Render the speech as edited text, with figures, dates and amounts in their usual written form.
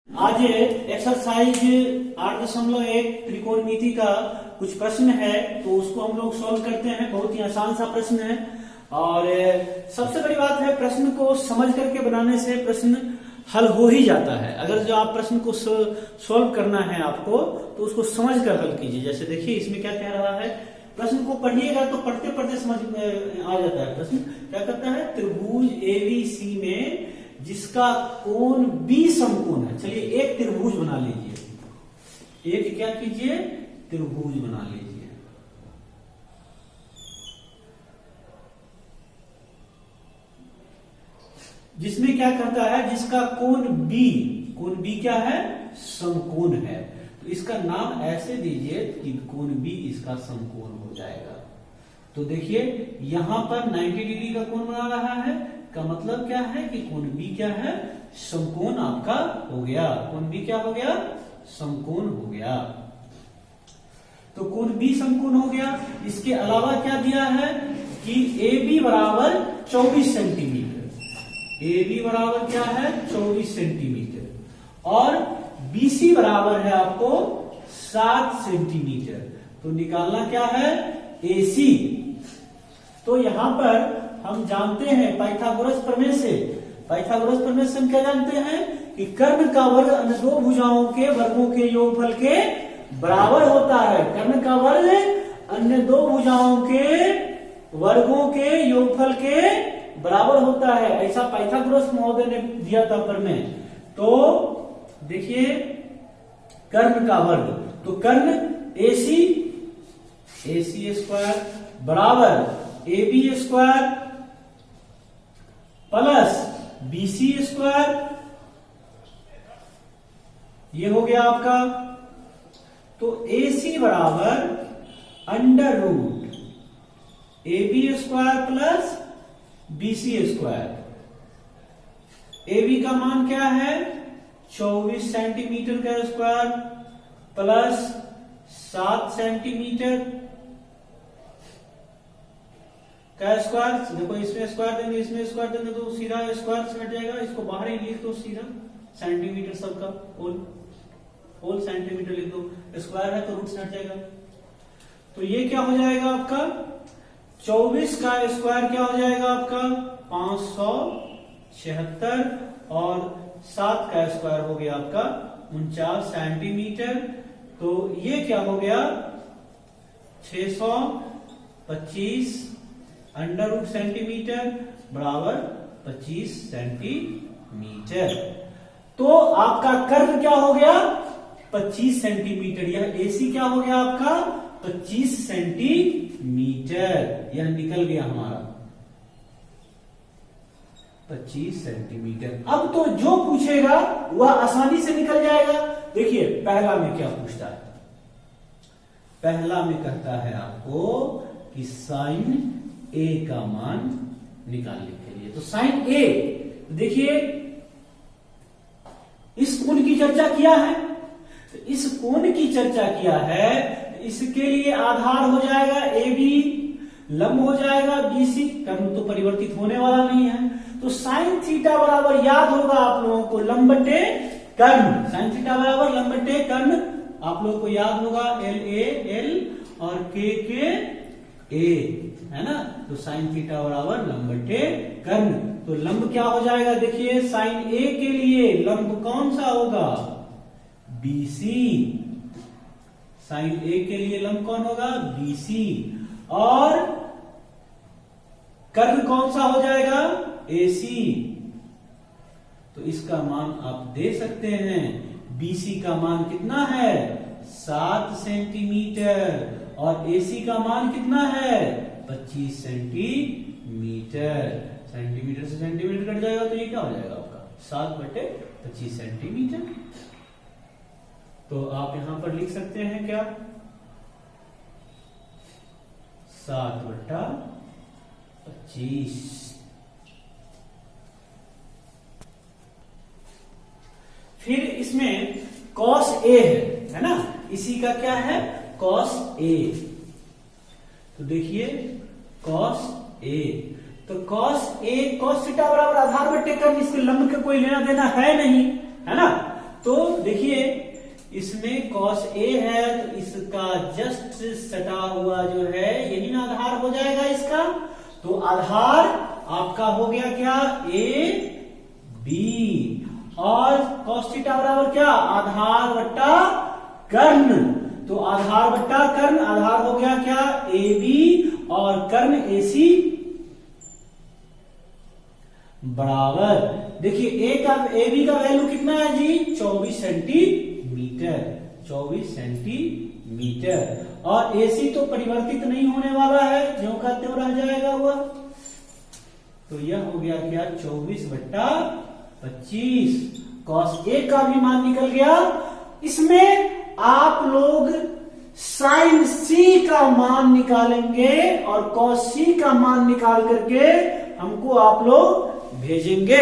आज एक्सरसाइज 8.1 त्रिकोणमिति का कुछ प्रश्न है, तो उसको हम लोग सॉल्व करते हैं। बहुत ही आसान सा प्रश्न है और सबसे बड़ी बात है, प्रश्न को समझ करके बनाने से प्रश्न हल हो ही जाता है। अगर जो आप प्रश्न को सॉल्व करना है आपको, तो उसको समझ कर हल कीजिए। जैसे देखिए इसमें क्या कह रहा है, प्रश्न को पढ़िएगा तो पढ़ते पढ़ते समझ में आ जाता है। प्रश्न क्या कहता है, त्रिभुज एबीसी में जिसका कोण बी समकोण है। चलिए एक त्रिभुज बना लीजिए, एक क्या कीजिए, त्रिभुज बना लीजिए। जिसमें क्या कहता है, जिसका कोण बी क्या है, समकोण है। तो इसका नाम ऐसे दीजिए कि कोण बी इसका समकोण हो जाएगा। तो देखिए यहां पर 90 डिग्री का कोण बना रहा है, का मतलब क्या है कि कोण बी क्या है, समकोण आपका हो गया। कोण बी क्या हो गया, समकोण हो गया। तो कोण बी समकोण हो गया। इसके अलावा क्या दिया है कि ए बी बराबर 24 सेंटीमीटर। ए बी बराबर क्या है, 24 सेंटीमीटर। और बीसी बराबर है आपको 7 सेंटीमीटर। तो निकालना क्या है, एसी। तो यहां पर हम जानते हैं पाइथागोरस प्रमेय से, हम क्या जानते हैं कि कर्ण का वर्ग अन्य दो भुजाओं के वर्गों के योगफल के बराबर होता है। कर्ण का वर्ग अन्य दो भुजाओं के वर्गों के योगफल के बराबर होता है, ऐसा पाइथागोरस महोदय ने दिया था प्रमेय। तो देखिए कर्ण का वर्ग, तो कर्ण एसी स्क्वायर बराबर A B square plus BC square, ये हो गया आपका। तो एसी बराबर under root A B square plus BC square. A B का मान क्या है, 24 सेंटीमीटर का स्क्वायर प्लस 7 सेंटीमीटर का स्क्वायर। देखो इसमें स्क्वायर देंगे, इसमें स्क्वायर देंगे तो सीधा स्क्वायर से हट जाएगा। इसको बाहर ही लिख दो सीधा, सेंटीमीटर सबका होल सेंटीमीटर लिख दो। स्क्वायर है तो रूट से हट जाएगा। तो ये क्या हो जाएगा आपका, 24 का स्क्वायर क्या हो जाएगा आपका 576, और 7 का स्क्वायर हो गया आपका 49 सेंटीमीटर। तो ये क्या हो गया 625 अंडर रूट सेंटीमीटर बराबर 25 सेंटीमीटर। तो आपका कर्व क्या हो गया 25 सेंटीमीटर। यह एसी क्या हो गया आपका 25 सेंटीमीटर। यह निकल गया हमारा 25 सेंटीमीटर। अब तो जो पूछेगा वह आसानी से निकल जाएगा। देखिए पहला में क्या पूछता है, पहला में कहता है आपको कि साइन ए का मान निकालने के लिए। तो साइन ए, देखिए इस कोण की चर्चा किया है, तो इस कोण की चर्चा किया है, इसके लिए आधार हो जाएगा ए बी, लंब हो जाएगा बीसी। कर्ण तो परिवर्तित होने वाला नहीं है। तो साइन थीटा बराबर याद होगा आप लोगों को लंब बटे कर्ण। साइन थीटा बराबर लंब बटे कर्ण आप लोगों को याद होगा, एल ए एल और के ए, है ना। तो साइन थीटा बराबर लंब बटे कर्ण। तो लंब क्या हो जाएगा, देखिए साइन ए के लिए लंब कौन सा होगा, बीसी। साइन ए के लिए लंब कौन होगा, बीसी। और कर्ण कौन सा हो जाएगा, एसी। तो इसका मान आप दे सकते हैं। बीसी का मान कितना है 7 सेंटीमीटर, और एसी का मान कितना है 25 सेंटीमीटर। सेंटीमीटर से सेंटीमीटर कट जाएगा तो ये क्या हो जाएगा आपका 7/25 सेंटीमीटर। तो आप यहां पर लिख सकते हैं क्या 7/25। फिर इसमें कॉस ए है ना, इसी का क्या है कॉस ए। तो देखिए कॉस ए, तो कॉस ए कॉस थीटा बराबर आधार बटे कर्ण। इसके लंब का कोई लेना देना है नहीं, है ना। तो देखिए इसमें cos A है तो इसका जस्ट सटा हुआ जो है यही ना आधार हो जाएगा इसका। तो आधार आपका हो गया क्या, ए बी, और cos थीटा बराबर क्या, आधार बट्टा कर्ण। तो आधार बट्टा कर्ण, आधार हो गया क्या, ए बी, और कर्ण ए सी बराबर, देखिए ए बी का वैल्यू कितना है जी, 24 सेंटीमीटर, 24 सेंटीमीटर, और एसी तो परिवर्तित नहीं होने वाला है, ज्यों का त्यों रह जाएगा वह। तो यह हो गया क्या, 24/25। cos A का भी मान निकल गया। इसमें आप लोग sin C का मान निकालेंगे और cos C का मान निकाल करके हमको आप लोग भेजेंगे।